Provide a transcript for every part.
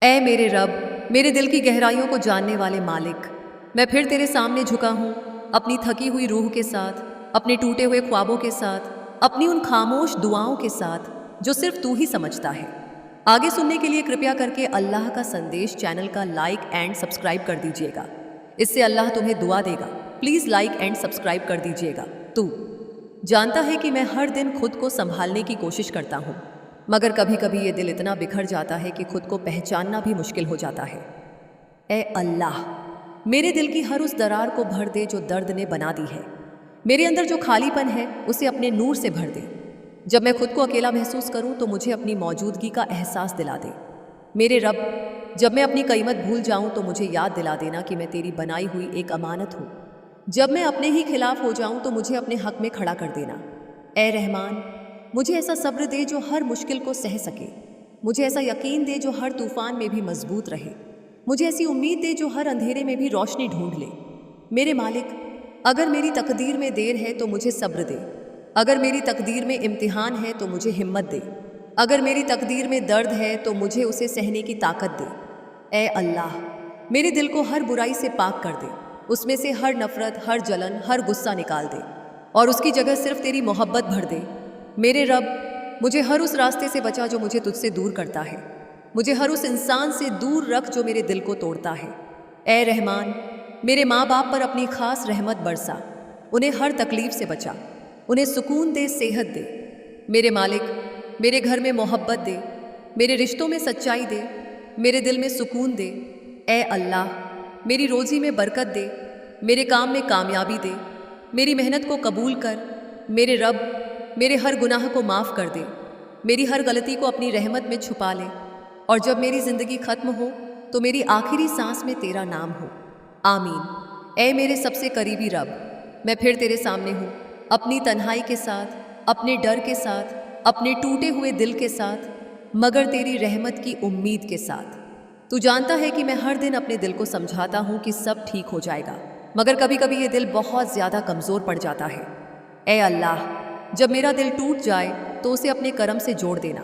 اے میرے رب، میرے دل کی گہرائیوں کو جاننے والے مالک، میں پھر تیرے سامنے جھکا ہوں، اپنی تھکی ہوئی روح کے ساتھ، اپنے ٹوٹے ہوئے خوابوں کے ساتھ، اپنی ان خاموش دعاؤں کے ساتھ جو صرف تو ہی سمجھتا ہے۔ آگے سننے کے لیے کرپیا کر کے اللہ کا سندیش چینل کا لائک اینڈ سبسکرائب کر دیجیے گا، اس سے اللہ تمہیں دعا دے گا۔ پلیز لائک اینڈ سبسکرائب کر دیجیے گا۔ تو جانتا ہے کہ میں ہر دن خود کو سنبھالنے کی کوشش کرتا ہوں، مگر کبھی کبھی یہ دل اتنا بکھر جاتا ہے کہ خود کو پہچاننا بھی مشکل ہو جاتا ہے۔ اے اللہ، میرے دل کی ہر اس درار کو بھر دے جو درد نے بنا دی ہے۔ میرے اندر جو خالی پن ہے اسے اپنے نور سے بھر دے۔ جب میں خود کو اکیلا محسوس کروں تو مجھے اپنی موجودگی کا احساس دلا دے۔ میرے رب، جب میں اپنی قیمت بھول جاؤں تو مجھے یاد دلا دینا کہ میں تیری بنائی ہوئی ایک امانت ہوں۔ جب میں اپنے ہی خلاف ہو جاؤں تو مجھے اپنے حق میں کھڑا کر دینا۔ اے رحمان، مجھے ایسا صبر دے جو ہر مشکل کو سہ سکے۔ مجھے ایسا یقین دے جو ہر طوفان میں بھی مضبوط رہے۔ مجھے ایسی امید دے جو ہر اندھیرے میں بھی روشنی ڈھونڈ لے۔ میرے مالک، اگر میری تقدیر میں دیر ہے تو مجھے صبر دے۔ اگر میری تقدیر میں امتحان ہے تو مجھے ہمت دے۔ اگر میری تقدیر میں درد ہے تو مجھے اسے سہنے کی طاقت دے۔ اے اللہ، میرے دل کو ہر برائی سے پاک کر دے۔ اس میں سے ہر نفرت، ہر جلن، ہر غصہ نکال دے اور اس کی جگہ صرف تیری محبت بھر دے۔ میرے رب، مجھے ہر اس راستے سے بچا جو مجھے تجھ سے دور کرتا ہے۔ مجھے ہر اس انسان سے دور رکھ جو میرے دل کو توڑتا ہے۔ اے رحمان، میرے ماں باپ پر اپنی خاص رحمت برسا۔ انہیں ہر تکلیف سے بچا، انہیں سکون دے، صحت دے۔ میرے مالک، میرے گھر میں محبت دے، میرے رشتوں میں سچائی دے، میرے دل میں سکون دے۔ اے اللہ، میری روزی میں برکت دے، میرے کام میں کامیابی دے، میری محنت کو قبول کر۔ میرے رب، میرے ہر گناہ کو معاف کر دے، میری ہر غلطی کو اپنی رحمت میں چھپا لے، اور جب میری زندگی ختم ہو تو میری آخری سانس میں تیرا نام ہو۔ آمین۔ اے میرے سب سے قریبی رب، میں پھر تیرے سامنے ہوں، اپنی تنہائی کے ساتھ، اپنے ڈر کے ساتھ، اپنے ٹوٹے ہوئے دل کے ساتھ، مگر تیری رحمت کی امید کے ساتھ۔ تو جانتا ہے کہ میں ہر دن اپنے دل کو سمجھاتا ہوں کہ سب ٹھیک ہو جائے گا، مگر کبھی کبھی یہ دل بہت زیادہ کمزور پڑ جاتا ہے۔ اے اللہ، جب میرا دل ٹوٹ جائے تو اسے اپنے کرم سے جوڑ دینا۔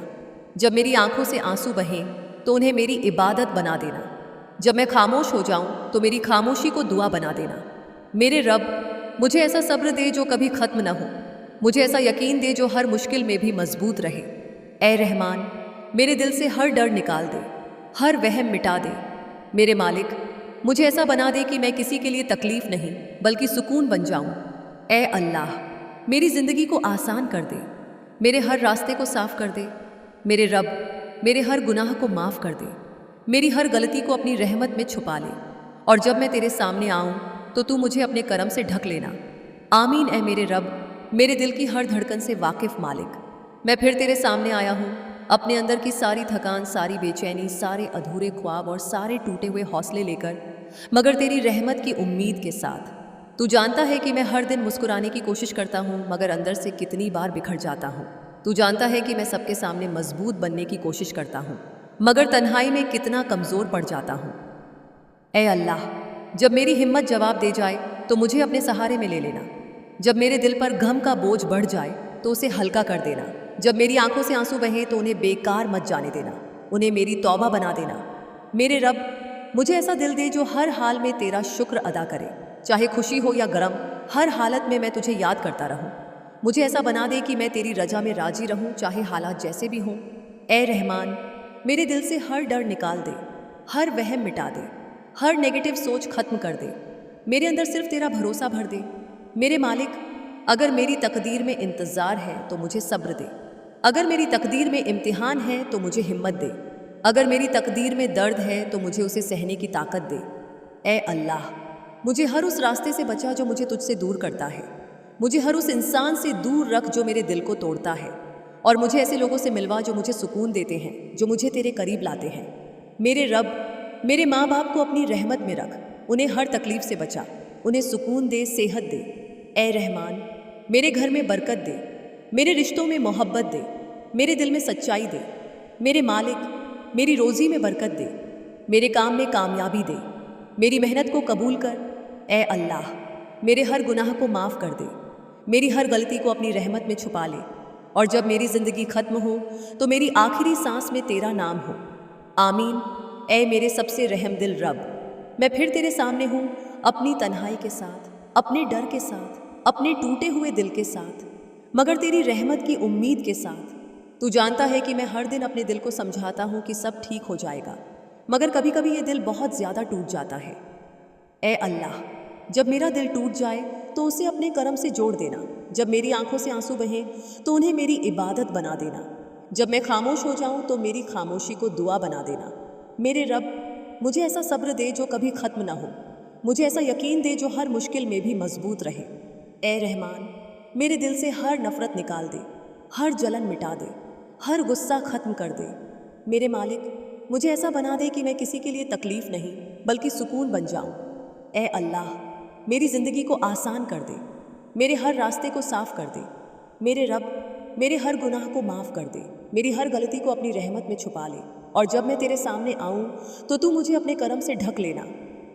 جب میری آنکھوں سے آنسو بہیں تو انہیں میری عبادت بنا دینا۔ جب میں خاموش ہو جاؤں تو میری خاموشی کو دعا بنا دینا۔ میرے رب، مجھے ایسا صبر دے جو کبھی ختم نہ ہو۔ مجھے ایسا یقین دے جو ہر مشکل میں بھی مضبوط رہے۔ اے رحمان، میرے دل سے ہر ڈر نکال دے، ہر وہم مٹا دے۔ میرے مالک، مجھے ایسا بنا دے کہ میں کسی کے لیے تکلیف نہیں بلکہ سکون بن جاؤں۔ اے اللہ، میری زندگی کو آسان کر دے، میرے ہر راستے کو صاف کر دے۔ میرے رب، میرے ہر گناہ کو معاف کر دے، میری ہر غلطی کو اپنی رحمت میں چھپا لے، اور جب میں تیرے سامنے آؤں تو مجھے اپنے کرم سے ڈھک لینا۔ آمین۔ اے میرے رب، میرے دل کی ہر دھڑکن سے واقف مالک، میں پھر تیرے سامنے آیا ہوں، اپنے اندر کی ساری تھکان، ساری بے چینی، سارے ادھورے خواب اور سارے ٹوٹے ہوئے حوصلے لے کر، مگر تیری رحمت کی امید کے ساتھ۔ تو جانتا ہے کہ میں ہر دن مسکرانے کی کوشش کرتا ہوں، مگر اندر سے کتنی بار بکھر جاتا ہوں۔ تو جانتا ہے کہ میں سب کے سامنے مضبوط بننے کی کوشش کرتا ہوں، مگر تنہائی میں کتنا کمزور پڑ جاتا ہوں۔ اے اللہ، جب میری ہمت جواب دے جائے تو مجھے اپنے سہارے میں لے لینا۔ جب میرے دل پر غم کا بوجھ بڑھ جائے تو اسے ہلکا کر دینا۔ جب میری آنکھوں سے آنسو بہیں تو انہیں بیکار مت جانے دینا، انہیں میری توبہ بنا دینا۔ میرے رب، مجھے ایسا دل دے جو ہر حال میں تیرا شکر ادا کرے، چاہے خوشی ہو یا غم، ہر حالت میں تجھے یاد کرتا رہوں۔ مجھے ایسا بنا دے کہ میں تیری رجا میں راضی رہوں، چاہے حالات جیسے بھی ہوں۔ اے رحمان، میرے دل سے ہر ڈر نکال دے، ہر وہم مٹا دے، ہر نیگیٹو سوچ ختم کر دے، میرے اندر صرف تیرا بھروسہ بھر دے۔ میرے مالک، اگر میری تقدیر میں انتظار ہے تو مجھے صبر دے۔ اگر میری تقدیر میں امتحان ہے تو مجھے ہمت دے۔ اگر میری تقدیر میں درد ہے تو مجھے اسے سہنے کی طاقت دے۔ اے اللہ، مجھے ہر اس راستے سے بچا جو مجھے تجھ سے دور کرتا ہے۔ مجھے ہر اس انسان سے دور رکھ جو میرے دل کو توڑتا ہے، اور مجھے ایسے لوگوں سے ملوا جو مجھے سکون دیتے ہیں، جو مجھے تیرے قریب لاتے ہیں۔ میرے رب، میرے ماں باپ کو اپنی رحمت میں رکھ، انہیں ہر تکلیف سے بچا، انہیں سکون دے، صحت دے۔ اے رحمان، میرے گھر میں برکت دے، میرے رشتوں میں محبت دے، میرے دل میں سچائی دے۔ میرے مالک، میری روزی میں برکت دے، میرے کام میں کامیابی دے، میری محنت کو قبول کر۔ اے اللہ، میرے ہر گناہ کو معاف کر دے، میری ہر غلطی کو اپنی رحمت میں چھپا لے، اور جب میری زندگی ختم ہو تو میری آخری سانس میں تیرا نام ہو۔ آمین۔ اے میرے سب سے رحم دل رب، میں پھر تیرے سامنے ہوں اپنی تنہائی کے ساتھ، اپنے ڈر کے ساتھ، اپنے ٹوٹے ہوئے دل کے ساتھ، مگر تیری رحمت کی امید کے ساتھ۔ تو جانتا ہے کہ میں ہر دن اپنے دل کو سمجھاتا ہوں کہ سب ٹھیک ہو جائے گا، مگر کبھی کبھی یہ دل بہت زیادہ ٹوٹ جاتا ہے۔ اے اللہ، جب میرا دل ٹوٹ جائے تو اسے اپنے کرم سے جوڑ دینا، جب میری آنکھوں سے آنسو بہیں تو انہیں میری عبادت بنا دینا، جب میں خاموش ہو جاؤں تو میری خاموشی کو دعا بنا دینا۔ میرے رب، مجھے ایسا صبر دے جو کبھی ختم نہ ہو، مجھے ایسا یقین دے جو ہر مشکل میں بھی مضبوط رہے۔ اے رحمان، میرے دل سے ہر نفرت نکال دے، ہر جلن مٹا دے، ہر غصہ ختم کر دے۔ میرے مالک، مجھے ایسا بنا دے کہ میں کسی کے لیے تکلیف نہیں بلکہ سکون بن جاؤں۔ اے اللہ، میری زندگی کو آسان کر دے، میرے ہر راستے کو صاف کر دے۔ میرے رب، میرے ہر گناہ کو معاف کر دے، میری ہر غلطی کو اپنی رحمت میں چھپا لے، اور جب میں تیرے سامنے آؤں تو مجھے اپنے کرم سے ڈھک لینا۔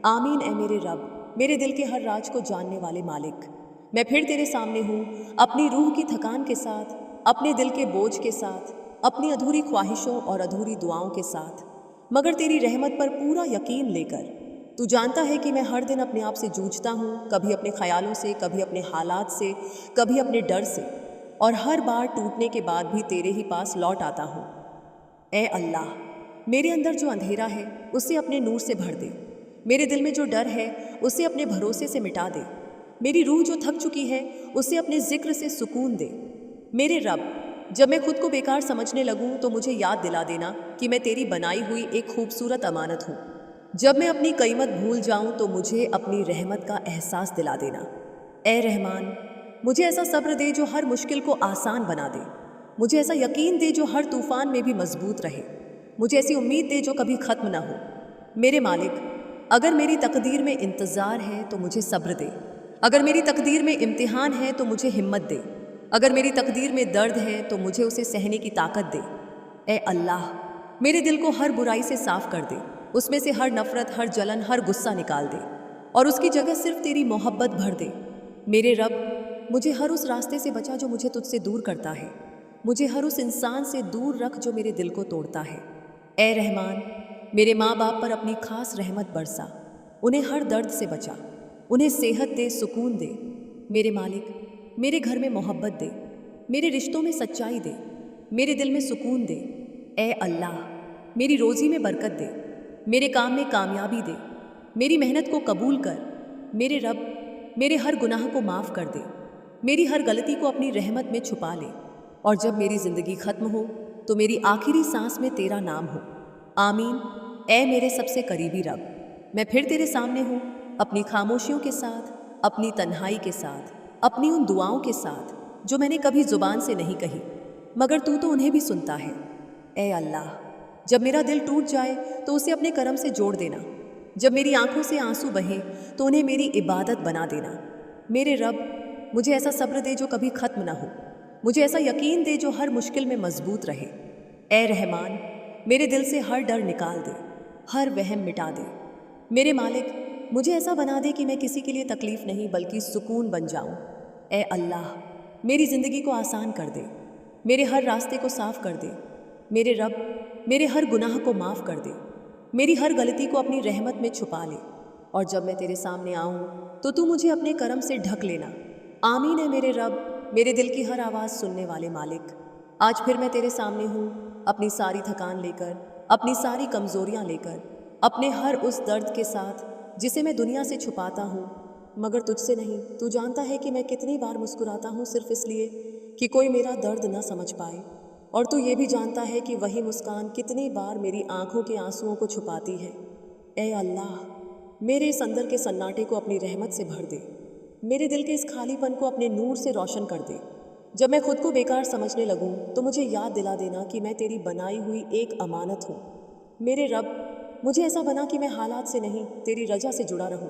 آمین۔ اے میرے رب، میرے دل کے ہر راز کو جاننے والے مالک، میں پھر تیرے سامنے ہوں اپنی روح کی تھکان کے ساتھ، اپنے دل کے بوجھ کے ساتھ، اپنی ادھوری خواہشوں اور ادھوری دعاؤں کے ساتھ، مگر تیری رحمت پر پورا یقین لے کر۔ تو جانتا ہے کہ میں ہر دن اپنے آپ سے جوجھتا ہوں، کبھی اپنے خیالوں سے، کبھی اپنے حالات سے، کبھی اپنے ڈر سے، اور ہر بار ٹوٹنے کے بعد بھی تیرے ہی پاس لوٹ آتا ہوں۔ اے اللہ، میرے اندر جو اندھیرا ہے اسے اپنے نور سے بھر دے، میرے دل میں جو ڈر ہے اسے اپنے بھروسے سے مٹا دے، میری روح جو تھک چکی ہے اسے اپنے ذکر سے سکون دے۔ میرے رب، جب میں خود کو بیکار سمجھنے لگوں تو مجھے یاد دلا دینا کہ میں تیری بنائی ہوئی ایک خوبصورت امانت ہوں۔ جب میں اپنی قیمت بھول جاؤں تو مجھے اپنی رحمت کا احساس دلا دینا۔ اے رحمان، مجھے ایسا صبر دے جو ہر مشکل کو آسان بنا دے، مجھے ایسا یقین دے جو ہر طوفان میں بھی مضبوط رہے، مجھے ایسی امید دے جو کبھی ختم نہ ہو۔ میرے مالک، اگر میری تقدیر میں انتظار ہے تو مجھے صبر دے، اگر میری تقدیر میں امتحان ہے تو مجھے ہمت دے، اگر میری تقدیر میں درد ہے تو مجھے اسے سہنے کی طاقت دے۔ اے اللہ، میرے دل کو ہر برائی سے صاف کر دے، اس میں سے ہر نفرت، ہر جلن، ہر غصہ نکال دے، اور اس کی جگہ صرف تیری محبت بھر دے۔ میرے رب، مجھے ہر اس راستے سے بچا جو مجھے تجھ سے دور کرتا ہے، مجھے ہر اس انسان سے دور رکھ جو میرے دل کو توڑتا ہے۔ اے رحمان، میرے ماں باپ پر اپنی خاص رحمت برسا، انہیں ہر درد سے بچا، انہیں صحت دے، سکون دے۔ میرے مالک، میرے گھر میں محبت دے، میرے رشتوں میں سچائی دے، میرے دل میں سکون دے۔ اے اللہ، میری روزی میں برکت دے، میرے کام میں کامیابی دے، میری محنت کو قبول کر۔ میرے رب، میرے ہر گناہ کو معاف کر دے، میری ہر غلطی کو اپنی رحمت میں چھپا لے، اور جب میری زندگی ختم ہو تو میری آخری سانس میں تیرا نام ہو۔ آمین۔ اے میرے سب سے قریبی رب، میں پھر تیرے سامنے ہوں اپنی خاموشیوں کے ساتھ، اپنی تنہائی کے ساتھ، اپنی ان دعاؤں کے ساتھ جو میں نے کبھی زبان سے نہیں کہی، مگر تو انہیں بھی سنتا ہے۔ اے اللہ، جب میرا دل ٹوٹ جائے تو اسے اپنے کرم سے جوڑ دینا، جب میری آنکھوں سے آنسو بہیں تو انہیں میری عبادت بنا دینا۔ میرے رب، مجھے ایسا صبر دے جو کبھی ختم نہ ہو، مجھے ایسا یقین دے جو ہر مشکل میں مضبوط رہے۔ اے رحمان، میرے دل سے ہر ڈر نکال دے، ہر وہم مٹا دے۔ میرے مالک، مجھے ایسا بنا دے کہ میں کسی کے لیے تکلیف نہیں بلکہ سکون بن جاؤں۔ اے اللہ، میری زندگی کو آسان کر دے، میرے ہر راستے کو صاف کر دے۔ میرے رب، میرے ہر گناہ کو معاف کر دے، میری ہر غلطی کو اپنی رحمت میں چھپا لے، اور جب میں تیرے سامنے آؤں تو مجھے اپنے کرم سے ڈھک لینا۔ آمین۔ ہے میرے رب، میرے دل کی ہر آواز سننے والے مالک، آج پھر میں تیرے سامنے ہوں اپنی ساری تھکان لے کر، اپنی ساری کمزوریاں لے کر، اپنے ہر اس درد کے ساتھ جسے میں دنیا سے چھپاتا ہوں مگر تجھ سے نہیں۔ تو جانتا ہے کہ میں کتنی بار مسکراتا ہوں صرف اس لیے کہ کوئی میرا درد نہ سمجھ پائے، اور تو یہ بھی جانتا ہے کہ وہی مسکان کتنی بار میری آنکھوں کے آنسوؤں کو چھپاتی ہے۔ اے اللہ، میرے اس اندر کے سناٹے کو اپنی رحمت سے بھر دے، میرے دل کے اس خالی پن کو اپنے نور سے روشن کر دے۔ جب میں خود کو بیکار سمجھنے لگوں تو مجھے یاد دلا دینا کہ میں تیری بنائی ہوئی ایک امانت ہوں۔ میرے رب، مجھے ایسا بنا کہ میں حالات سے نہیں تیری رجا سے جڑا رہوں،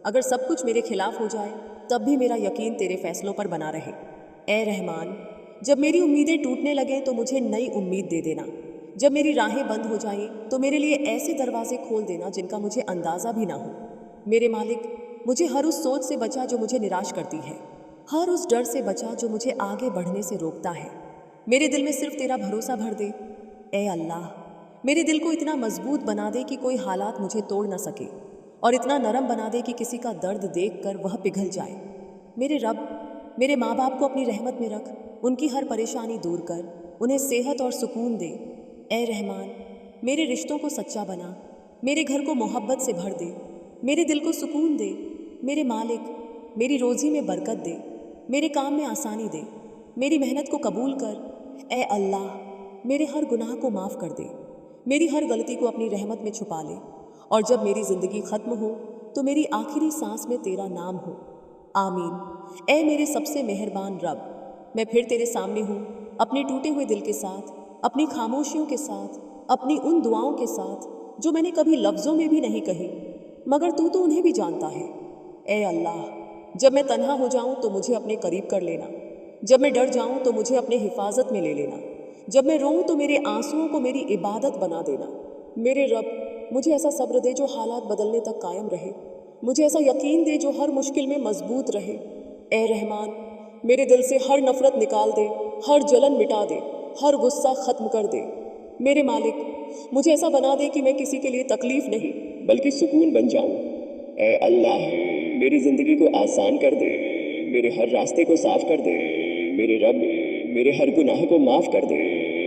اگر سب کچھ میرے خلاف ہو جائے تب بھی میرا یقین تیرے فیصلوں پر بنا رہے۔ اے رحمان، جب میری امیدیں ٹوٹنے لگیں تو مجھے نئی امید دے دینا، جب میری راہیں بند ہو جائیں تو میرے لیے ایسے دروازے کھول دینا جن کا مجھے اندازہ بھی نہ ہو۔ میرے مالک، مجھے ہر اس سوچ سے بچا جو مجھے نراش کرتی ہے، ہر اس ڈر سے بچا جو مجھے آگے بڑھنے سے روکتا ہے، میرے دل میں صرف تیرا بھروسہ بھر دے۔ اے اللہ، मेरे दिल को इतना मजबूत बना दे कि कोई हालात मुझे तोड़ ना सके, और इतना नरम बना दे कि किसी का दर्द देखकर वह पिघल जाए। मेरे रब, मेरे माँ बाप को अपनी रहमत में रख, उनकी हर परेशानी दूर कर, उन्हें सेहत और सुकून दे। ए रहमान, मेरे रिश्तों को सच्चा बना, मेरे घर को मोहब्बत से भर दे, मेरे दिल को सुकून दे। मेरे मालिक, मेरी रोज़ी में बरकत दे, मेरे काम में आसानी दे, मेरी मेहनत को कबूल कर। ए अल्लाह, मेरे हर गुनाह को माफ़ कर दे, मेरी हर गलती को अपनी रहमत में छुपा ले, और जब मेरी ज़िंदगी ख़त्म हो तो मेरी आखिरी सांस में तेरा नाम हो। आमीन। ए मेरे सबसे मेहरबान रब, मैं फिर तेरे सामने हूँ, अपने टूटे हुए दिल के साथ, अपनी खामोशियों के साथ, अपनी उन दुआओं के साथ जो मैंने कभी लफ्ज़ों में भी नहीं कही, मगर तू तो उन्हें भी जानता है। ए अल्लाह, जब मैं तन्हा हो जाऊं तो मुझे अपने करीब कर लेना, जब मैं डर जाऊं तो मुझे अपने हिफाजत में ले लेना, जब मैं रोऊं तो मेरे आंसुओं को मेरी इबादत बना देना। मेरे रब, मुझे ऐसा सब्र दे जो हालात बदलने तक कायम रहे, मुझे ऐसा यकीन दे जो हर मुश्किल में मजबूत रहे। ए रहमान, मेरे दिल से हर नफ़रत निकाल दे, हर जलन मिटा दे, हर गुस्सा ख़त्म कर दे। मेरे मालिक, मुझे ऐसा बना दे कि मैं किसी के लिए तकलीफ़ नहीं बल्कि सुकून बन जाऊं। ए अल्लाह, मेरी ज़िंदगी को आसान कर दे, मेरे हर रास्ते को साफ कर दे। मेरे रब, मेरे हर गुनाह को माफ़ कर दे,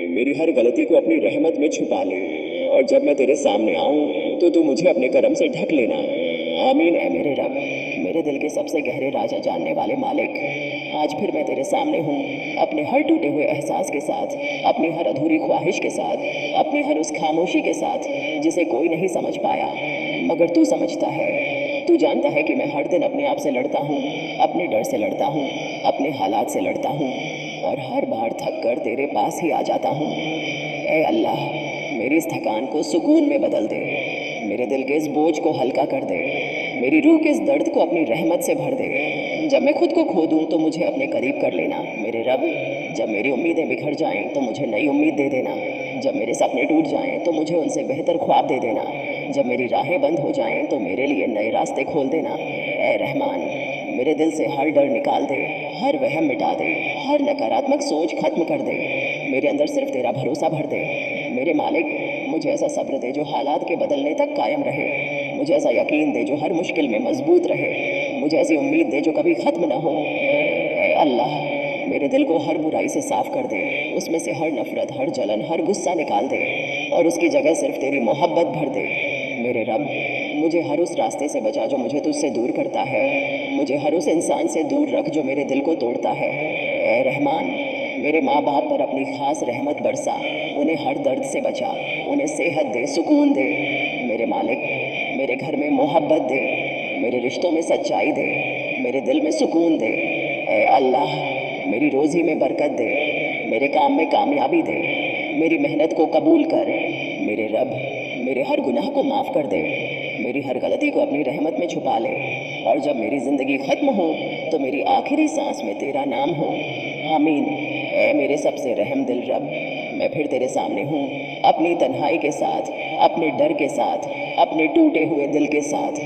मेरी हर गलती को अपनी रहमत में छुपा ले, और जब मैं तेरे सामने आऊँ तो तू मुझे अपने करम से ढक लेना। आमीन। है मेरे रब, मेरे दिल के सबसे गहरे राजा जानने वाले मालिक, आज फिर मैं तेरे सामने हूँ, अपने हर टूटे हुए एहसास के साथ, अपनी हर अधूरी ख्वाहिश के साथ, अपनी हर उस खामोशी के साथ जिसे कोई नहीं समझ पाया मगर तू समझता है। तू जानता है कि मैं हर दिन अपने आप से लड़ता हूँ, अपने डर से लड़ता हूँ, अपने हालात से लड़ता हूँ, और हर बार थक कर तेरे पास ही आ जाता हूँ। ए अल्लाह, मेरी इस थकान को सुकून में बदल दे, मेरे दिल के इस बोझ को हल्का कर दे, मेरी रूह के इस दर्द को अपनी रहमत से भर दे। जब मैं खुद को खो दूँ तो मुझे अपने करीब कर लेना। मेरे रब, जब मेरी उम्मीदें बिखर जाएं तो मुझे नई उम्मीद दे देना, जब मेरे सपने टूट जाएं तो मुझे उनसे बेहतर ख्वाब दे देना, जब मेरी राहें बंद हो जाएं तो मेरे लिए नए रास्ते खोल देना। ए रहमान, मेरे दिल से हर डर निकाल दे, हर वहम मिटा दे, हर नकारात्मक सोच खत्म कर दे, मेरे अंदर सिर्फ तेरा भरोसा भर दे। मेरे मालिक, मुझे ऐसा सब्र दे जो हालात के बदलने तक कायम रहे, मुझे ऐसा यकीन दे जो हर मुश्किल में मजबूत रहे, मुझे ऐसी उम्मीद दे जो कभी ख़त्म ना हो। ए अल्लाह, मेरे दिल को हर बुराई से साफ़ कर दे, उसमें से हर नफ़रत, हर जलन, हर गुस्सा निकाल दे, और उसकी जगह सिर्फ तेरी मोहब्बत भर दे। मेरे रब, मुझे हर उस रास्ते से बचा जो मुझे तुझसे दूर करता है, मुझे हर उस इंसान से दूर रख जो मेरे दिल को तोड़ता है। ए रहमान, मेरे माँ बाप पर अपनी ख़ास रहमत बरसा, उन्हें हर दर्द से बचा, उन्हें सेहत दे, सुकून दे। मेरे मालिक, मेरे घर में मोहब्बत दे, मेरे रिश्तों में सच्चाई दे, मेरे दिल में सुकून दे। ए अल्लाह, मेरी रोज़ी में बरकत दे, मेरे काम में कामयाबी दे, मेरी मेहनत को कबूल कर। मेरे रब, मेरे हर गुनाह को माफ़ कर दे, मेरी हर गलती को अपनी रहमत में छुपा ले, और जब मेरी ज़िंदगी ख़त्म हो तो मेरी आखिरी सांस में तेरा नाम हो। आमीन। ए मेरे सबसे रहम दिल रब, मैं फिर तेरे सामने हूँ, अपनी तन्हाई के साथ, अपने डर के साथ, अपने टूटे हुए दिल के साथ,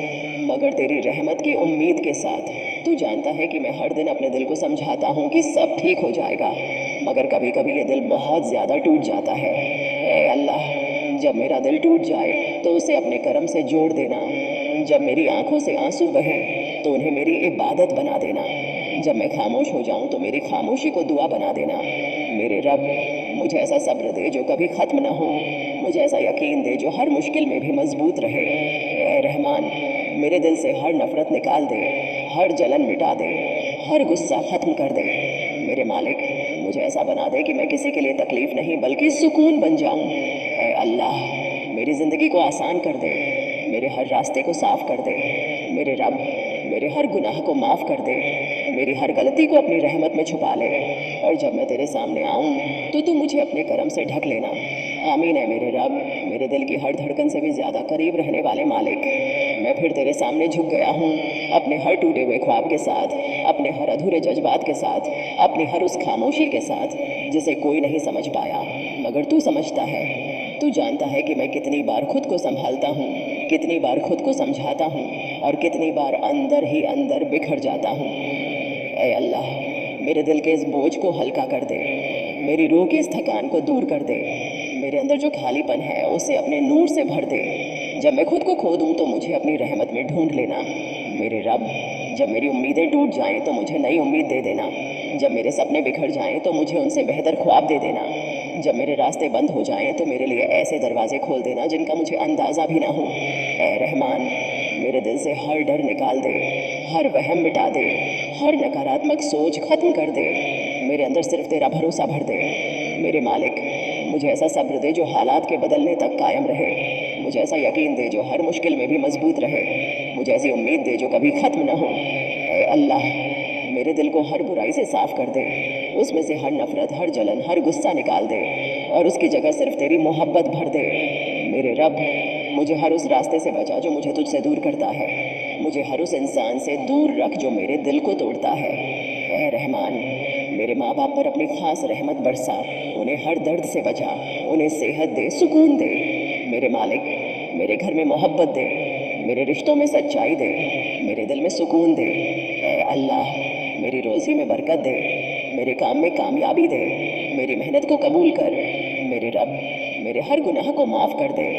मगर तेरी रहमत की उम्मीद के साथ। तू जानता है कि मैं हर दिन अपने दिल को समझाता हूँ कि सब ठीक हो जाएगा, मगर कभी कभी ये दिल बहुत ज़्यादा टूट जाता है। ए अल्लाह, जब मेरा दिल टूट जाए तो उसे अपने करम से जोड़ देना, जब मेरी आंखों से आंसू बहें तो उन्हें मेरी इबादत बना देना, जब मैं खामोश हो जाऊं तो मेरी खामोशी को दुआ बना देना। मेरे रब, मुझे ऐसा सब्र दे जो कभी ख़त्म ना हो, मुझे ऐसा यकीन दे जो हर मुश्किल में भी मजबूत रहे। ए रहमान, मेरे दिल से हर नफ़रत निकाल दे, हर जलन मिटा दे, हर गुस्सा ख़त्म कर दे। मेरे मालिक, मुझे ऐसा बना दे कि मैं किसी के लिए तकलीफ़ नहीं बल्कि सुकून बन जाऊं। ए अल्लाह, मेरी ज़िंदगी को आसान कर दे, मेरे हर रास्ते को साफ कर दे। मेरे रब, मेरे हर गुनाह को माफ़ कर दे, मेरी हर गलती को अपनी रहमत में छुपा ले, और जब मैं तेरे सामने आऊँ तो तू मुझे अपने करम से ढक लेना। आमीन। है मेरे रब, मेरे दिल की हर धड़कन से भी ज़्यादा करीब रहने वाले मालिक, मैं फिर तेरे सामने झुक गया हूँ, अपने हर टूटे हुए ख्वाब के साथ, अपने हर अधूरे जज्बात के साथ, अपनी हर उस खामोशी के साथ जिसे कोई नहीं समझ पाया मगर तू समझता है। तू जानता है कि मैं कितनी बार खुद को संभालता हूँ, कितनी बार खुद को समझाता हूँ, और कितनी बार अंदर ही अंदर बिखर जाता हूँ। ऐ अल्लाह, मेरे दिल के इस बोझ को हल्का कर दे, मेरी रूह की इस थकान को दूर कर दे, میرے اندر جو خالیپن ہے اسے اپنے نور سے بھر دے۔ جب میں خود کو کھو دوں تو مجھے اپنی رحمت میں ڈھونڈ لینا۔ میرے رب، جب میری امیدیں ٹوٹ جائیں تو مجھے نئی امید دے دینا۔ جب میرے سپنے بکھر جائیں تو مجھے ان سے بہتر خواب دے دینا۔ جب میرے راستے بند ہو جائیں تو میرے لیے ایسے دروازے کھول دینا جن کا مجھے اندازہ بھی نہ ہو۔ اے رحمان، میرے دل سے ہر ڈر نکال دے، ہر وہم مٹا دے، ہر نکاراتمک سوچ ختم کر دے۔ میرے اندر صرف تیرا بھروسہ بھر دے۔ میرے مالک، مجھے ایسا صبر دے جو حالات کے بدلنے تک قائم رہے۔ مجھے ایسا یقین دے جو ہر مشکل میں بھی مضبوط رہے۔ مجھے ایسی امید دے جو کبھی ختم نہ ہو۔ اے اللہ، میرے دل کو ہر برائی سے صاف کر دے، اس میں سے ہر نفرت، ہر جلن، ہر غصہ نکال دے اور اس کی جگہ صرف تیری محبت بھر دے۔ میرے رب، مجھے ہر اس راستے سے بچا جو مجھے تجھ سے دور کرتا ہے۔ مجھے ہر اس انسان سے دور رکھ جو میرے دل کو توڑتا ہے۔ اے رحمان، میرے ماں باپ پر اپنی خاص رحمت برسا، انہیں ہر درد سے بچا، انہیں صحت دے، سکون دے۔ میرے مالک، میرے گھر میں محبت دے، میرے رشتوں میں سچائی دے، میرے دل میں سکون دے۔ اے اللہ، میری روزی میں برکت دے، میرے کام میں کامیابی دے، میری محنت کو قبول کر۔ میرے رب، میرے ہر گناہ کو معاف کر دے،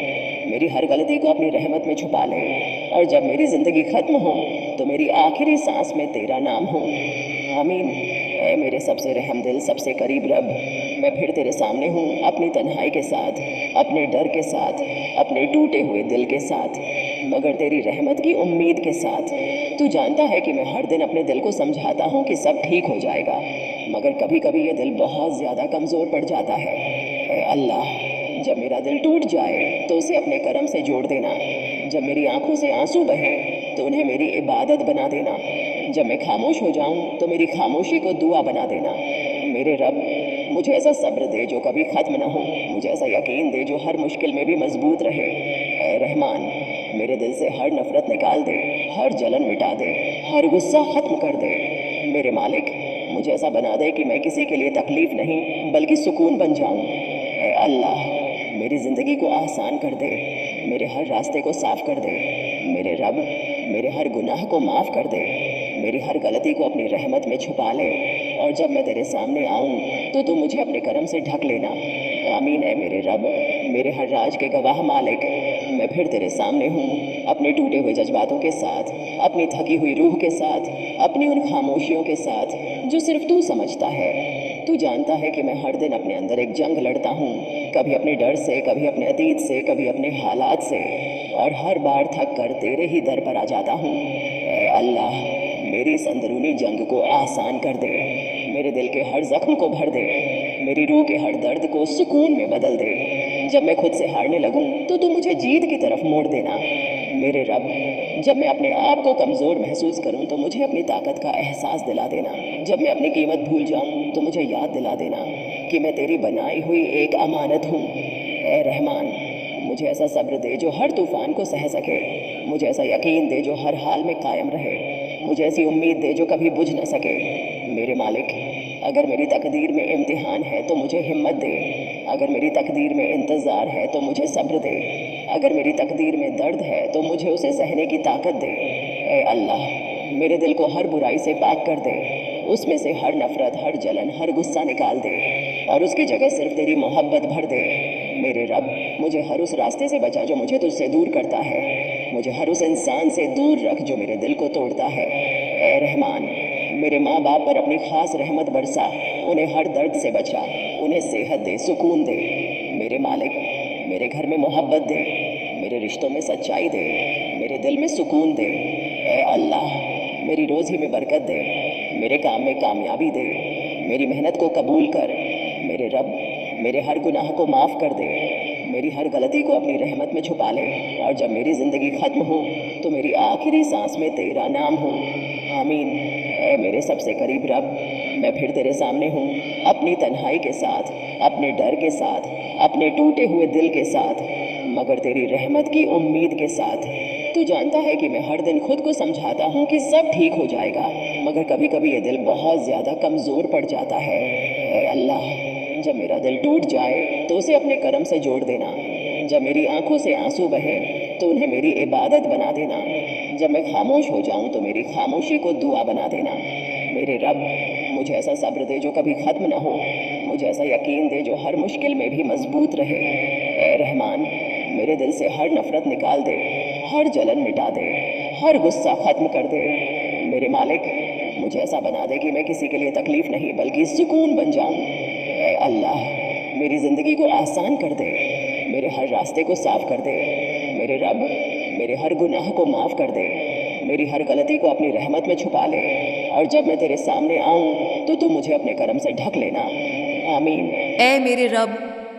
میری ہر غلطی کو اپنی رحمت میں چھپا لے، اور جب میری زندگی ختم ہو تو میری آخری سانس میں تیرا نام ہو۔ آمین۔ اے میرے سب سے رحم دل، سب سے قریب رب، میں پھر تیرے سامنے ہوں، اپنی تنہائی کے ساتھ، اپنے ڈر کے ساتھ، اپنے ٹوٹے ہوئے دل کے ساتھ، مگر تیری رحمت کی امید کے ساتھ۔ تو جانتا ہے کہ میں ہر دن اپنے دل کو سمجھاتا ہوں کہ سب ٹھیک ہو جائے گا، مگر کبھی کبھی یہ دل بہت زیادہ کمزور پڑ جاتا ہے۔ اے اللہ، جب میرا دل ٹوٹ جائے تو اسے اپنے کرم سے جوڑ دینا۔ جب میری آنکھوں سے آنسو بہیں تو انہیں میری عبادت بنا دینا۔ جب میں خاموش ہو جاؤں تو میری خاموشی کو دعا بنا دینا۔ میرے رب، مجھے ایسا صبر دے جو کبھی ختم نہ ہو، مجھے ایسا یقین دے جو ہر مشکل میں بھی مضبوط رہے۔ اے رحمان، میرے دل سے ہر نفرت نکال دے، ہر جلن مٹا دے، ہر غصہ ختم کر دے۔ میرے مالک، مجھے ایسا بنا دے کہ میں کسی کے لیے تکلیف نہیں بلکہ سکون بن جاؤں۔ اے اللہ، میری زندگی کو آسان کر دے، میرے ہر راستے کو صاف کر دے۔ میرے رب، میرے ہر گناہ کو معاف کر دے، میری ہر غلطی کو اپنی رحمت میں چھپا لے، اور جب میں تیرے سامنے آؤں تو مجھے اپنے کرم سے ڈھک لینا۔ آمین۔ اے میرے رب، میرے ہر راز کے گواہ مالک، میں پھر تیرے سامنے ہوں، اپنے ٹوٹے ہوئے جذباتوں کے ساتھ، اپنی تھکی ہوئی روح کے ساتھ، اپنی ان خاموشیوں کے ساتھ جو صرف تو سمجھتا ہے۔ تو جانتا ہے کہ میں ہر دن اپنے اندر ایک جنگ لڑتا ہوں، کبھی اپنے ڈر سے، کبھی اپنے عتیت سے، کبھی اپنے حالات سے، اور ہر بار تھک کر تیرے ہی در پر آ جاتا ہوں۔ اے اللہ، میری اس اندرونی جنگ کو آسان کر دے، میرے دل کے ہر زخم کو بھر دے، میری روح کے ہر درد کو سکون میں بدل دے۔ جب میں خود سے ہارنے لگوں تو مجھے جیت کی طرف موڑ دینا۔ میرے رب، جب میں اپنے آپ کو کمزور محسوس کروں تو مجھے اپنی طاقت کا احساس دلا دینا۔ جب میں اپنی قیمت بھول جاؤں تو مجھے یاد دلا دینا کہ میں تیری بنائی ہوئی ایک امانت ہوں۔ اے رحمان، مجھے ایسا صبر دے جو ہر طوفان کو سہ سکے، مجھے ایسا یقین دے جو ہر حال میں قائم رہے، مجھے ایسی امید دے جو کبھی بجھ نہ سکے۔ میرے مالک، اگر میری تقدیر میں امتحان ہے تو مجھے ہمت دے، اگر میری تقدیر میں انتظار ہے تو مجھے صبر دے، اگر میری تقدیر میں درد ہے تو مجھے اسے سہنے کی طاقت دے۔ اے اللہ، میرے دل کو ہر برائی سے پاک کر دے، اس میں سے ہر نفرت، ہر جلن، ہر غصہ نکال دے، اور اس کی جگہ صرف تیری محبت بھر دے۔ میرے رب، مجھے ہر اس راستے سے بچا جو مجھے تجھ سے دور کرتا ہے، مجھے ہر اس انسان سے دور رکھ جو میرے دل کو توڑتا ہے۔ اے رحمان، میرے ماں باپ پر اپنی خاص رحمت برسا، انہیں ہر درد سے بچا، انہیں صحت دے، سکون دے۔ میرے مالک، میرے گھر میں محبت دے، میرے رشتوں میں سچائی دے، میرے دل میں سکون دے۔ اے اللہ، میری روزی میں برکت دے، میرے کام میں کامیابی دے، میری محنت کو قبول کر۔ میرے رب، میرے ہر گناہ کو معاف کر دے، میری ہر غلطی کو اپنی رحمت میں چھپا لے، اور جب میری زندگی ختم ہو تو میری آخری سانس میں تیرا نام ہو۔ آمین۔ اے میرے سب سے قریب رب، میں پھر تیرے سامنے ہوں، اپنی تنہائی کے ساتھ، اپنے ڈر کے ساتھ، اپنے ٹوٹے ہوئے دل کے ساتھ، مگر تیری رحمت کی امید کے ساتھ۔ تو جانتا ہے کہ میں ہر دن خود کو سمجھاتا ہوں کہ سب ٹھیک ہو جائے گا، مگر کبھی کبھی یہ دل بہت زیادہ کمزور پڑ جاتا ہے۔ اے اللہ، جب میرا دل ٹوٹ جائے تو اسے اپنے کرم سے جوڑ دینا۔ جب میری آنکھوں سے آنسو بہیں تو انہیں میری عبادت بنا دینا۔ جب میں خاموش ہو جاؤں تو میری خاموشی کو دعا بنا دینا۔ میرے رب، مجھے ایسا صبر دے جو کبھی ختم نہ ہو، مجھے मुझे ऐसा यकीन दे जो हर मुश्किल में भी मजबूत रहे। ए रहमान, मेरे दिल से हर नफरत निकाल दे, हर जलन मिटा दे, हर गुस्सा ख़त्म कर दे। मेरे मालिक, मुझे ऐसा बना दे कि मैं किसी के लिए तकलीफ़ नहीं बल्कि सुकून बन जाऊं। ए अल्लाह, मेरी ज़िंदगी को आसान कर दे, मेरे हर रास्ते को साफ कर दे। मेरे रब, मेरे हर गुनाह को माफ़ कर दे, मेरी हर गलती को अपनी रहमत में छुपा ले, और जब मैं तेरे सामने आऊं तो तू मुझे अपने करम से ढक लेना। आमीन। ऐ मेरे रब,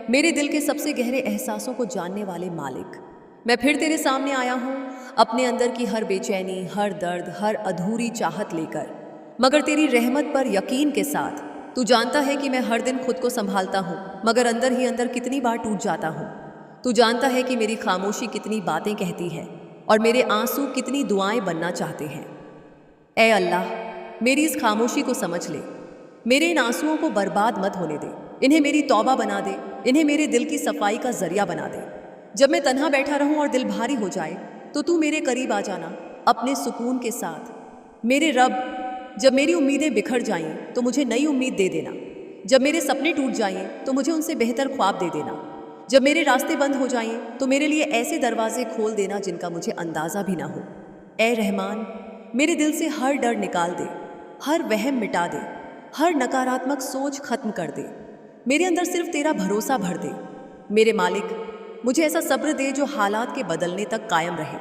मेरे दिल के सबसे गहरे एहसासों को जानने वाले मालिक, मैं फिर तेरे सामने आया हूँ अपने अंदर की हर बेचैनी, हर दर्द, हर अधूरी चाहत लेकर, मगर तेरी रहमत पर यकीन के साथ। तू जानता है कि मैं हर दिन खुद को संभालता हूँ, मगर अंदर ही अंदर कितनी बार टूट जाता हूँ। तू जानता है कि मेरी खामोशी कितनी बातें कहती है और मेरे आंसू कितनी दुआएं बनना चाहते हैं। ऐ अल्लाह, मेरी इस खामोशी को समझ ले, मेरे इन आंसुओं को बर्बाद मत होने दे, इन्हें मेरी तौबा बना दे, इन्हें मेरे दिल की सफाई का जरिया बना दे। जब मैं तन्हा बैठा रहूं और दिल भारी हो जाए तो तू मेरे करीब आ जाना अपने सुकून के साथ। मेरे रब, जब मेरी उम्मीदें बिखर जाएं तो मुझे नई उम्मीद दे देना। जब मेरे सपने टूट जाएं तो मुझे उनसे बेहतर ख्वाब दे देना। जब मेरे रास्ते बंद हो जाएं तो मेरे लिए ऐसे दरवाजे खोल देना जिनका मुझे अंदाज़ा भी ना हो। ऐ रहमान, मेरे दिल से हर डर निकाल दे, हर वहम मिटा दे, हर नकारात्मक सोच खत्म कर दे। मेरे अंदर सिर्फ तेरा भरोसा भर दे। मेरे मालिक, मुझे ऐसा सब्र दे जो हालात के बदलने तक कायम रहे।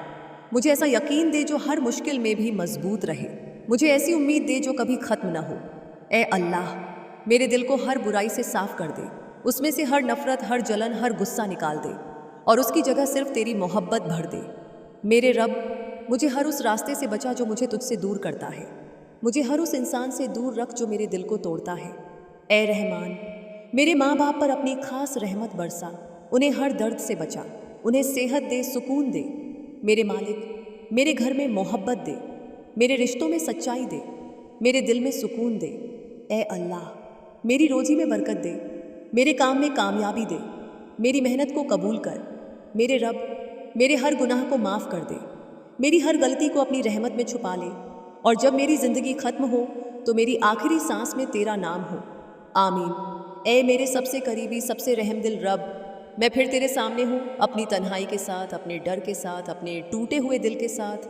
मुझे ऐसा यकीन दे जो हर मुश्किल में भी मजबूत रहे। मुझे ऐसी उम्मीद दे जो कभी ख़त्म ना हो। ऐ अल्लाह, मेरे दिल को हर बुराई से साफ कर दे, उसमें से हर नफ़रत, हर जलन, हर गुस्सा निकाल दे और उसकी जगह सिर्फ तेरी मोहब्बत भर दे। मेरे रब, मुझे हर उस रास्ते से बचा जो मुझे तुझसे दूर करता है। मुझे हर उस इंसान से दूर रख जो मेरे दिल को तोड़ता है। ऐ रहमान, मेरे माँ बाप पर अपनी खास रहमत बरसा, उन्हें हर दर्द से बचा, उन्हें सेहत दे, सुकून दे। मेरे मालिक, मेरे घर में मोहब्बत दे, मेरे रिश्तों में सच्चाई दे, मेरे दिल में सुकून दे। ऐ अल्लाह, मेरी रोज़ी में बरकत दे, मेरे काम में कामयाबी दे, मेरी मेहनत को कबूल कर। मेरे रब, मेरे हर गुनाह को माफ़ कर दे, मेरी हर गलती को अपनी रहमत में छुपा ले, और जब मेरी ज़िंदगी ख़त्म हो तो मेरी आखिरी सांस में तेरा नाम हो। आमीन। ऐ मेरे सबसे करीबी, सबसे रहमदिल रब, मैं फिर तेरे सामने हूँ अपनी तन्हाई के साथ, अपने डर के साथ, अपने टूटे हुए दिल के साथ,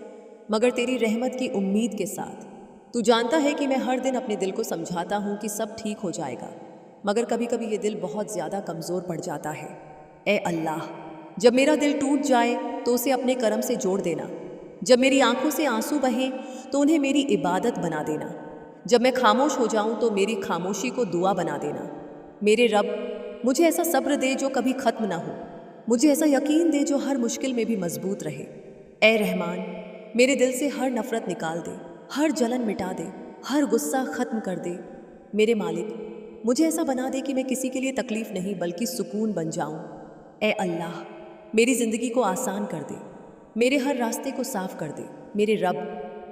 मगर तेरी रहमत की उम्मीद के साथ। तू जानता है कि मैं हर दिन अपने दिल को समझाता हूँ कि सब ठीक हो जाएगा, मगर कभी कभी ये दिल बहुत ज़्यादा कमज़ोर पड़ जाता है। ऐ अल्लाह, जब मेरा दिल टूट जाए तो उसे अपने करम से जोड़ देना। जब मेरी आंखों से आंसू बहें तो उन्हें मेरी इबादत बना देना। जब मैं खामोश हो जाऊं तो मेरी खामोशी को दुआ बना देना। मेरे रब, मुझे ऐसा सब्र दे जो कभी ख़त्म ना हो, मुझे ऐसा यकीन दे जो हर मुश्किल में भी मजबूत रहे। ऐ रहमान, मेरे दिल से हर नफ़रत निकाल दे, हर जलन मिटा दे, हर गुस्सा ख़त्म कर दे। मेरे मालिक, मुझे ऐसा बना दे कि मैं किसी के लिए तकलीफ़ नहीं बल्कि सुकून बन जाऊं। ऐ अल्लाह, मेरी ज़िंदगी को आसान कर दे, मेरे हर रास्ते को साफ कर दे। मेरे रब,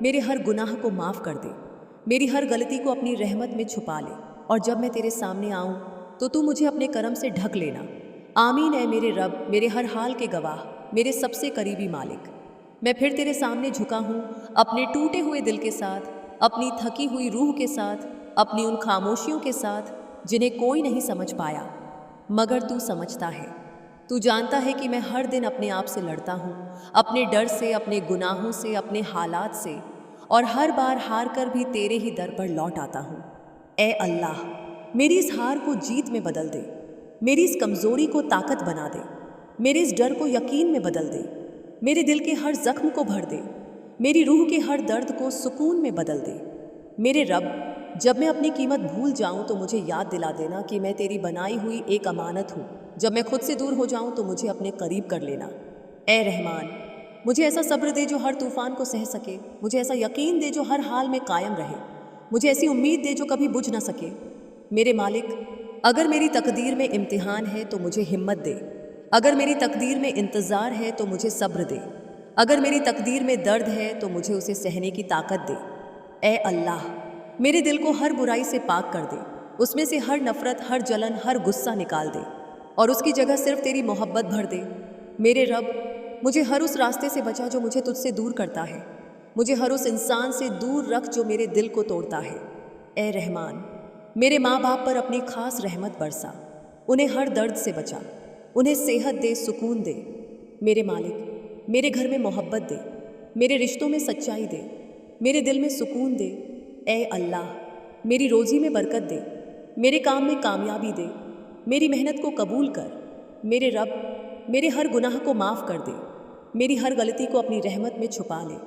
मेरे हर गुनाह को माफ़ कर दे, मेरी हर गलती को अपनी रहमत में छुपा ले, और जब मैं तेरे सामने आऊं तो तू मुझे अपने करम से ढक लेना। आमीन। है मेरे रब, मेरे हर हाल के गवाह, मेरे सबसे करीबी मालिक, मैं फिर तेरे सामने झुका हूँ अपने टूटे हुए दिल के साथ, अपनी थकी हुई रूह के साथ, अपनी उन खामोशियों के साथ जिन्हें कोई नहीं समझ पाया, मगर तू समझता है। तू जानता है कि मैं हर दिन अपने आप से लड़ता हूँ, अपने डर से, अपने गुनाहों से, अपने हालात से, और हर बार हार कर भी तेरे ही दर पर लौट आता हूँ। ऐ अल्लाह, मेरी इस हार को जीत में बदल दे, मेरी इस कमज़ोरी को ताकत बना दे, मेरे इस डर को यकीन में बदल दे, मेरे दिल के हर ज़ख्म को भर दे, मेरी रूह के हर दर्द को सुकून में बदल दे। मेरे रब, जब मैं अपनी कीमत भूल जाऊं तो मुझे याद दिला देना कि मैं तेरी बनाई हुई एक अमानत हूँ। जब मैं खुद से दूर हो जाऊं तो मुझे अपने करीब कर लेना। ऐ रहमान, मुझे ऐसा सब्र दे जो हर तूफ़ान को सह सके, मुझे ऐसा यकीन दे जो हर हाल में कायम रहे, मुझे ऐसी उम्मीद दे जो कभी बुझ ना सके। मेरे मालिक, अगर मेरी तकदीर में इम्तिहान है तो मुझे हिम्मत दे, अगर मेरी तकदीर में इंतज़ार है तो मुझे सब्र दे, अगर मेरी तकदीर में दर्द है तो मुझे उसे सहने की ताकत दे। ऐ अल्लाह, मेरे दिल को हर बुराई से पाक कर दे, उसमें से हर नफ़रत, हर जलन, हर गुस्सा निकाल दे, और उसकी जगह सिर्फ तेरी मोहब्बत भर दे। मेरे रब, मुझे हर उस रास्ते से बचा जो मुझे तुझसे दूर करता है, मुझे हर उस इंसान से दूर रख जो मेरे दिल को तोड़ता है। ऐ रहमान, मेरे माँ बाप पर अपनी खास रहमत बरसा, उन्हें हर दर्द से बचा, उन्हें सेहत दे, सुकून दे। मेरे मालिक, मेरे घर में मोहब्बत दे, मेरे रिश्तों में सच्चाई दे, मेरे दिल में सुकून दे। ए अल्लाह, मेरी रोज़ी में बरकत दे, मेरे काम में कामयाबी दे, मेरी मेहनत को कबूल कर। मेरे रब, मेरे हर गुनाह को माफ़ कर दे, मेरी हर गलती को अपनी रहमत में छुपा ले,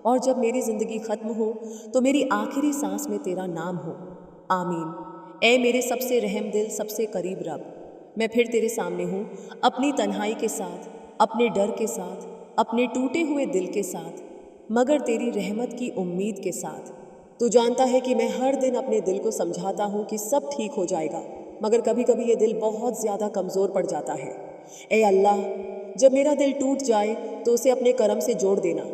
और जब मेरी ज़िंदगी ख़त्म हो तो मेरी आखिरी सांस में तेरा नाम हो। आमीन। ए मेरे सबसे रहम दिल, सबसे करीब रब, मैं फिर तेरे सामने हूँ, अपनी तन्हाई के साथ, अपने डर के साथ, अपने टूटे हुए दिल के साथ, मगर तेरी रहमत की उम्मीद के साथ। तू जानता है कि मैं हर दिन अपने दिल को समझाता हूँ कि सब ठीक हो जाएगा, मगर कभी कभी ये दिल बहुत ज़्यादा कमज़ोर पड़ जाता है। ए अल्लाह, जब मेरा दिल टूट जाए तो उसे अपने करम से जोड़ देना।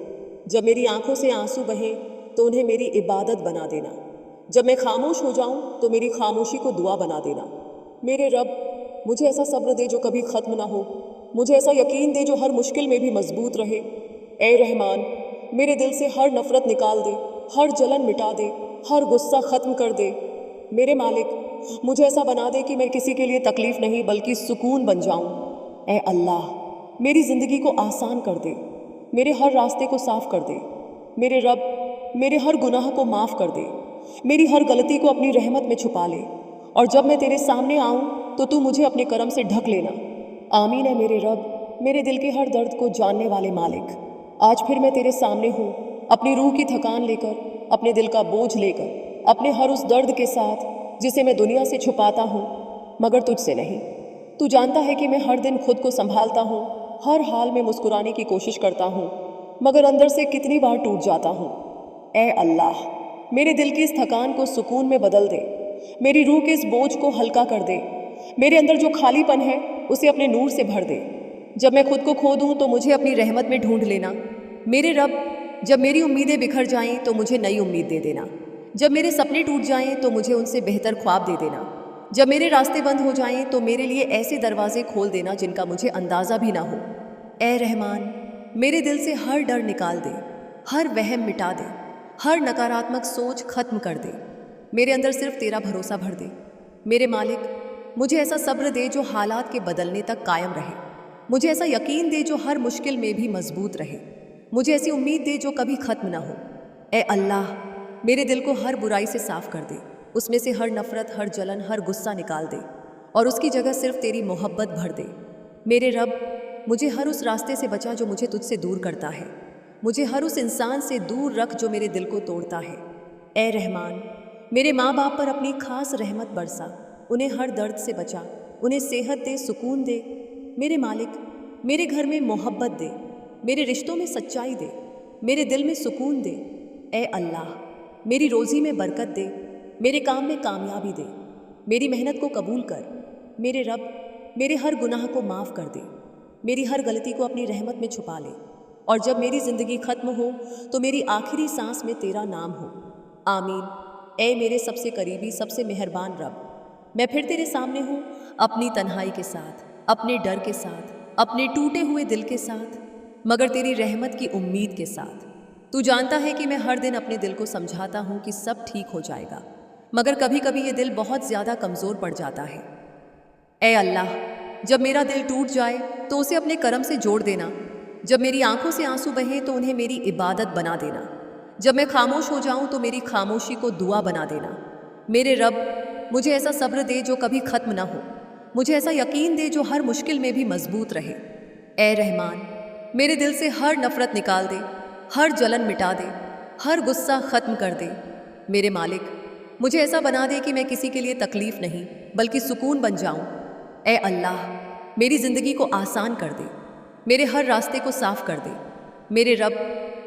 जब मेरी आंखों से आंसू बहें तो उन्हें मेरी इबादत बना देना। जब मैं खामोश हो जाऊं तो मेरी खामोशी को दुआ बना देना। मेरे रब, मुझे ऐसा सब्र दे जो कभी ख़त्म ना हो, मुझे ऐसा यकीन दे जो हर मुश्किल में भी मजबूत रहे। ए रहमान, मेरे दिल से हर नफ़रत निकाल दे, हर जलन मिटा दे, हर गुस्सा ख़त्म कर दे। मेरे मालिक, मुझे ऐसा बना दे कि मैं किसी के लिए तकलीफ़ नहीं बल्कि सुकून बन जाऊं। ए अल्लाह, मेरी ज़िंदगी को आसान कर दे, मेरे हर रास्ते को साफ कर दे। मेरे रब, मेरे हर गुनाह को माफ़ कर दे, मेरी हर गलती को अपनी रहमत में छुपा ले, और जब मैं तेरे सामने आऊँ तो तू मुझे अपने करम से ढक लेना। आमीन है मेरे रब, मेरे दिल के हर दर्द को जानने वाले मालिक। आज फिर मैं तेरे सामने हूँ, अपनी रूह की थकान लेकर, अपने दिल का बोझ लेकर, अपने हर उस दर्द के साथ जिसे मैं दुनिया से छुपाता हूँ, मगर तुझसे नहीं। तू जानता है कि मैं हर दिन खुद को संभालता हूँ, हर हाल में मुस्कुराने की कोशिश करता हूँ, मगर अंदर से कितनी बार टूट जाता हूँ। ए अल्लाह, मेरे दिल की इस थकान को सुकून में बदल दे, मेरी रूह के इस बोझ को हल्का कर दे, मेरे अंदर जो खालीपन है उसे अपने नूर से भर दे। जब मैं खुद को खो दूँ तो मुझे अपनी रहमत में ढूंढ लेना। मेरे रब, जब मेरी उम्मीदें बिखर जाएं तो मुझे नई उम्मीद दे देना। जब मेरे सपने टूट जाएं तो मुझे उनसे बेहतर ख्वाब दे देना। जब मेरे रास्ते बंद हो जाएं तो मेरे लिए ऐसे दरवाजे खोल देना जिनका मुझे अंदाज़ा भी ना हो। ए रहमान, मेरे दिल से हर डर निकाल दे, हर वहम मिटा दे, हर नकारात्मक सोच खत्म कर दे। मेरे अंदर सिर्फ तेरा भरोसा भर दे। मेरे मालिक, मुझे ऐसा सब्र दे जो हालात के बदलने तक कायम रहे। मुझे ऐसा यकीन दे जो हर मुश्किल में भी मजबूत रहे। मुझे ऐसी उम्मीद दे जो कभी ख़त्म ना हो। ए अल्लाह, मेरे दिल को हर बुराई से साफ कर दे, उसमें से हर नफ़रत, हर जलन, हर गुस्सा निकाल दे, और उसकी जगह सिर्फ तेरी मोहब्बत भर दे। मेरे रब, मुझे हर उस रास्ते से बचा जो मुझे तुझसे दूर करता है। मुझे हर उस इंसान से दूर रख जो मेरे दिल को तोड़ता है। ए रहमान, मेरे माँ बाप पर अपनी खास रहमत बरसा, उन्हें हर दर्द से बचा, उन्हें सेहत दे, सुकून दे। मेरे मालिक, मेरे घर में मोहब्बत दे, मेरे रिश्तों में सच्चाई दे, मेरे दिल में सुकून दे। ए अल्लाह, मेरी रोज़ी में बरकत दे, मेरे काम में कामयाबी दे, मेरी मेहनत को कबूल कर। मेरे रब, मेरे हर गुनाह को माफ़ कर दे, मेरी हर गलती को अपनी रहमत में छुपा ले, और जब मेरी ज़िंदगी ख़त्म हो तो मेरी आखिरी सांस में तेरा नाम हो। आमीन। ए मेरे सबसे करीबी, सबसे मेहरबान रब, मैं फिर तेरे सामने हूँ, अपनी तन्हाई के साथ, अपने डर के साथ, अपने टूटे हुए दिल के साथ, मगर तेरी रहमत की उम्मीद के साथ। तू जानता है कि मैं हर दिन अपने दिल को समझाता हूँ कि सब ठीक हो जाएगा, मगर कभी कभी ये दिल बहुत ज़्यादा कमज़ोर पड़ जाता है। ए अल्लाह, जब मेरा दिल टूट जाए तो उसे अपने करम से जोड़ देना। जब मेरी आंखों से आंसू बहें तो उन्हें मेरी इबादत बना देना। जब मैं खामोश हो जाऊं तो मेरी खामोशी को दुआ बना देना। मेरे रब, मुझे ऐसा सब्र दे जो कभी ख़त्म ना हो, मुझे ऐसा यकीन दे जो हर मुश्किल में भी मजबूत रहे। ए रहमान, मेरे दिल से हर नफ़रत निकाल दे, हर जलन मिटा दे, हर गुस्सा ख़त्म कर दे। मेरे मालिक, मुझे ऐसा बना दे कि मैं किसी के लिए तकलीफ़ नहीं बल्कि सुकून बन जाऊं। ए अल्लाह, मेरी ज़िंदगी को आसान कर दे, मेरे हर रास्ते को साफ कर दे। मेरे रब,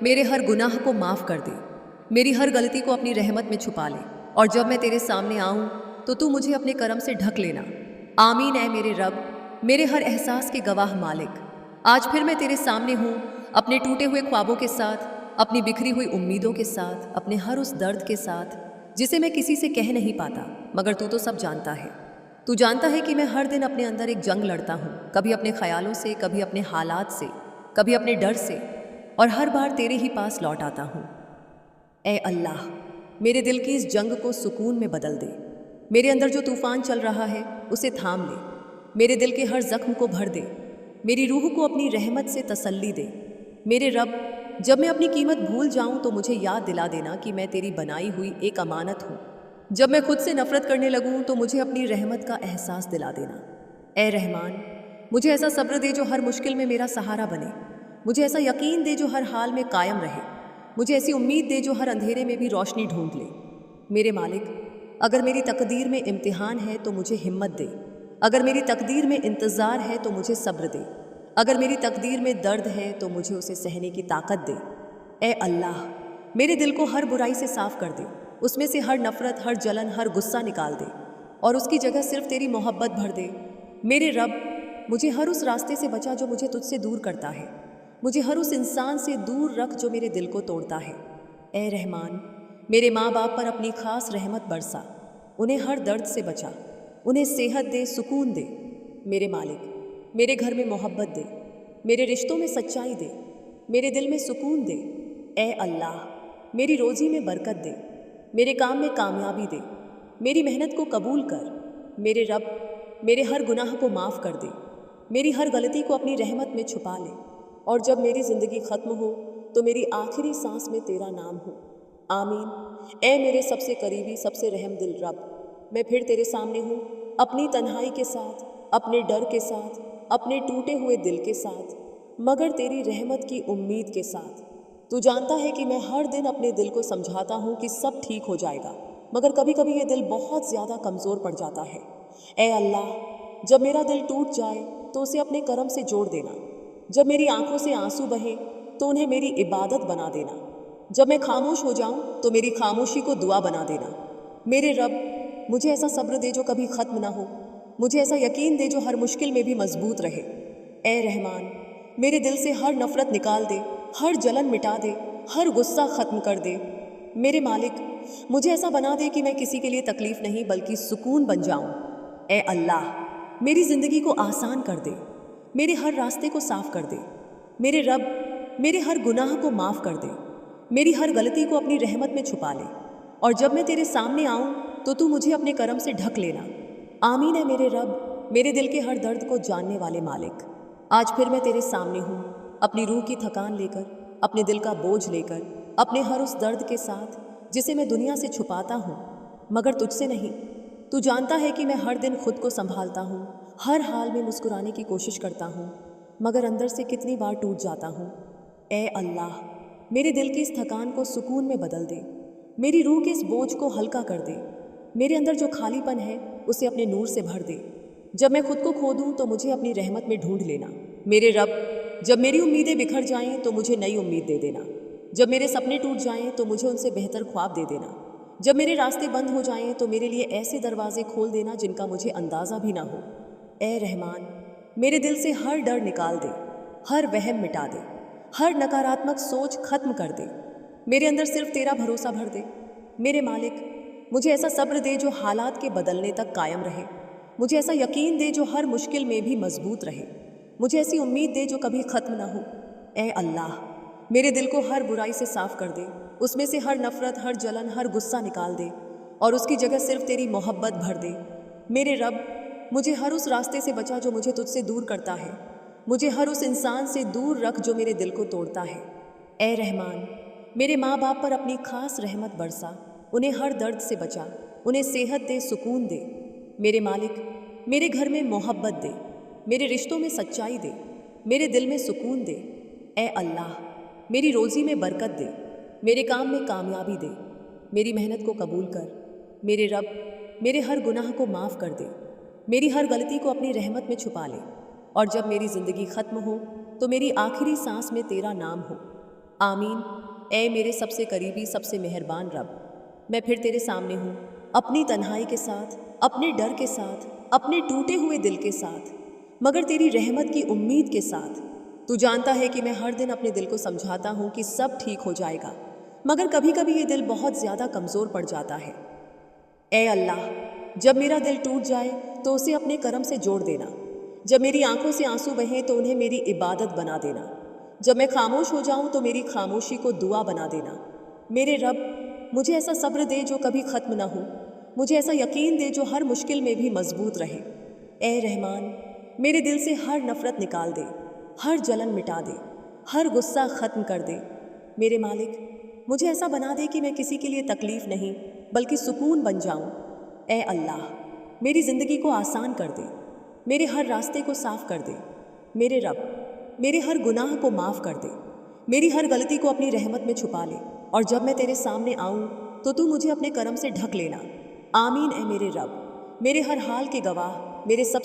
मेरे हर गुनाह को माफ़ कर दे, मेरी हर गलती को अपनी रहमत में छुपा ले, और जब मैं तेरे सामने आऊँ तो तू मुझे अपने करम से ढक लेना। आमीन है मेरे रब, मेरे हर एहसास के गवाह मालिक। आज फिर मैं तेरे सामने हूँ, अपने टूटे हुए ख्वाबों के साथ, अपनी बिखरी हुई उम्मीदों के साथ, अपने हर उस दर्द के साथ जिसे मैं किसी से कह नहीं पाता, मगर तू तो सब जानता है। तू जानता है कि मैं हर दिन अपने अंदर एक जंग लड़ता हूँ, कभी अपने ख्यालों से, कभी अपने हालात से, कभी अपने डर से, और हर बार तेरे ही पास लौट आता हूँ। ए अल्लाह, मेरे दिल की इस जंग को सुकून में बदल दे, मेरे अंदर जो तूफान चल रहा है उसे थाम ले। मेरे दिल के हर जख्म को भर दे। मेरी रूह को अपनी रहमत से तसल्ली दे। मेरे रब, जब मैं अपनी कीमत भूल जाऊं तो मुझे याद दिला देना कि मैं तेरी बनाई हुई एक अमानत हूँ। जब मैं खुद से नफरत करने लगूं तो मुझे अपनी रहमत का एहसास दिला देना। ए रहमान, मुझे ऐसा सब्र दे जो हर मुश्किल में मेरा सहारा बने। मुझे ऐसा यकीन दे जो हर हाल में कायम रहे। मुझे ऐसी उम्मीद दे जो हर अंधेरे में भी रोशनी ढूंढ ले। मेरे मालिक, अगर मेरी तकदीर में इम्तिहान है तो मुझे हिम्मत दे। अगर मेरी तकदीर में इंतज़ार है तो मुझे सब्र दे। अगर मेरी तकदीर में दर्द है तो मुझे उसे सहने की ताकत दे। ए अल्लाह, मेरे दिल को हर बुराई से साफ कर दे। उसमें से हर नफ़रत, हर जलन, हर गुस्सा निकाल दे और उसकी जगह सिर्फ तेरी मोहब्बत भर दे। मेरे रब, मुझे हर उस रास्ते से बचा जो मुझे तुझसे दूर करता है। मुझे हर उस इंसान से दूर रख जो मेरे दिल को तोड़ता है। ए रहमान, मेरे माँ बाप पर अपनी खास रहमत बरसा। उन्हें हर दर्द से बचा। उन्हें सेहत दे, सुकून दे। मेरे मालिक, मेरे घर में मोहब्बत दे। मेरे रिश्तों में सच्चाई दे। मेरे दिल में सुकून दे। ए अल्लाह, मेरी रोज़ी में बरकत दे। मेरे काम में कामयाबी दे। मेरी मेहनत को कबूल कर। मेरे रब, मेरे हर गुनाह को माफ़ कर दे। मेरी हर गलती को अपनी रहमत में छुपा ले और जब मेरी ज़िंदगी ख़त्म हो तो मेरी आखिरी सांस में तेरा नाम हो। आमीन। ए मेरे सबसे करीबी, सबसे रहम दिल रब, मैं फिर तेरे सामने हूँ, अपनी तन्हाई के साथ, अपने डर के साथ, अपने टूटे हुए दिल के साथ, मगर तेरी रहमत की उम्मीद के साथ। तू जानता है कि मैं हर दिन अपने दिल को समझाता हूँ कि सब ठीक हो जाएगा, मगर कभी कभी ये दिल बहुत ज़्यादा कमज़ोर पड़ जाता है। ए अल्लाह, जब मेरा दिल टूट जाए तो उसे अपने करम से जोड़ देना। जब मेरी आंखों से आंसू बहें तो उन्हें मेरी इबादत बना देना। जब मैं खामोश हो जाऊं तो मेरी खामोशी को दुआ बना देना। मेरे रब, मुझे ऐसा सब्र दे जो कभी ख़त्म ना हो। मुझे ऐसा यकीन दे जो हर मुश्किल में भी मजबूत रहे। ए रहमान, मेरे दिल से हर नफ़रत निकाल दे, हर जलन मिटा दे, हर गुस्सा ख़त्म कर दे। मेरे मालिक, मुझे ऐसा बना दे कि मैं किसी के लिए तकलीफ़ नहीं बल्कि सुकून बन जाऊं। ए अल्लाह, मेरी ज़िंदगी को आसान कर दे। मेरे हर रास्ते को साफ कर दे। मेरे रब, मेरे हर गुनाह को माफ़ कर दे। मेरी हर गलती को अपनी रहमत में छुपा ले और जब मैं तेरे सामने आऊं तो तू मुझे अपने करम से ढक लेना। आमीन है मेरे रब, मेरे दिल के हर दर्द को जानने वाले मालिक। आज फिर मैं तेरे सामने हूँ, अपनी रूह की थकान लेकर, अपने दिल का बोझ लेकर, अपने हर उस दर्द के साथ जिसे मैं दुनिया से छुपाता हूँ, मगर तुझसे नहीं। तू जानता है कि मैं हर दिन खुद को संभालता हूँ, हर हाल में मुस्कुराने की कोशिश करता हूँ, मगर अंदर से कितनी बार टूट जाता हूँ। ए अल्लाह, मेरे दिल की इस थकान को सुकून में बदल दे। मेरी रूह के इस बोझ को हल्का कर दे। मेरे अंदर जो खालीपन है उसे अपने नूर से भर दे। जब मैं खुद को खो दूँ तो मुझे अपनी रहमत में ढूंढ लेना। मेरे रब, जब मेरी उम्मीदें बिखर जाएं तो मुझे नई उम्मीद दे देना। जब मेरे सपने टूट जाएं तो मुझे उनसे बेहतर ख्वाब दे देना। जब मेरे रास्ते बंद हो जाएं तो मेरे लिए ऐसे दरवाजे खोल देना जिनका मुझे अंदाज़ा भी ना हो। ए रहमान, मेरे दिल से हर डर निकाल दे, हर वहम मिटा दे, हर नकारात्मक सोच खत्म कर दे। मेरे अंदर सिर्फ तेरा भरोसा भर दे। मेरे मालिक, मुझे ऐसा सब्र दे जो हालात के बदलने तक कायम रहे। मुझे ऐसा यकीन दे जो हर मुश्किल में भी मजबूत रहे। मुझे ऐसी उम्मीद दे जो कभी ख़त्म ना हो। ए अल्लाह, मेरे दिल को हर बुराई से साफ कर दे। उसमें से हर नफ़रत, हर जलन, हर गुस्सा निकाल दे और उसकी जगह सिर्फ तेरी मोहब्बत भर दे। मेरे रब, मुझे हर उस रास्ते से बचा जो मुझे तुझसे दूर करता है। मुझे हर उस इंसान से दूर रख जो मेरे दिल को तोड़ता है। ए रहमान, मेरे माँ बाप पर अपनी खास रहमत बरसा। उन्हें हर दर्द से बचा। उन्हें सेहत दे, सुकून दे। मेरे मालिक, मेरे घर में मोहब्बत दे। मेरे रिश्तों में सच्चाई दे। मेरे दिल में सुकून दे। ए अल्लाह, मेरी रोज़ी में बरकत दे। मेरे काम में कामयाबी दे। मेरी मेहनत को कबूल कर। मेरे रब, मेरे हर गुनाह को माफ़ कर दे। मेरी हर गलती को अपनी रहमत में छुपा ले और जब मेरी ज़िंदगी ख़त्म हो तो मेरी आखिरी सांस में तेरा नाम हो। आमीन। ए मेरे सबसे करीबी, सबसे मेहरबान रब, मैं फिर तेरे सामने हूँ, अपनी तन्हाई के साथ, अपने डर के साथ, अपने टूटे हुए दिल के साथ, मगर तेरी रहमत की उम्मीद के साथ। तू जानता है कि मैं हर दिन अपने दिल को समझाता हूँ कि सब ठीक हो जाएगा, मगर कभी कभी ये दिल बहुत ज़्यादा कमज़ोर पड़ जाता है। ए अल्लाह, जब मेरा दिल टूट जाए तो उसे अपने करम से जोड़ देना। जब मेरी आंखों से आंसू बहें तो उन्हें मेरी इबादत बना देना। जब मैं खामोश हो जाऊं तो मेरी खामोशी को दुआ बना देना। मेरे रब, मुझे ऐसा सब्र दे जो कभी ख़त्म ना हो। مجھے ایسا یقین دے جو ہر مشکل میں بھی مضبوط رہے۔ اے رحمان، میرے دل سے ہر نفرت نکال دے، ہر جلن مٹا دے، ہر غصہ ختم کر دے۔ میرے مالک، مجھے ایسا بنا دے کہ میں کسی کے لیے تکلیف نہیں بلکہ سکون بن جاؤں۔ اے اللہ، میری زندگی کو آسان کر دے، میرے ہر راستے کو صاف کر دے۔ میرے رب، میرے ہر گناہ کو معاف کر دے، میری ہر غلطی کو اپنی رحمت میں چھپا لے، اور جب میں تیرے سامنے آؤں تو مجھے اپنے کرم سے ڈھک لینا۔ آمین۔ اے میرے رب، میرے ہر حال کے گواہ، میرے سب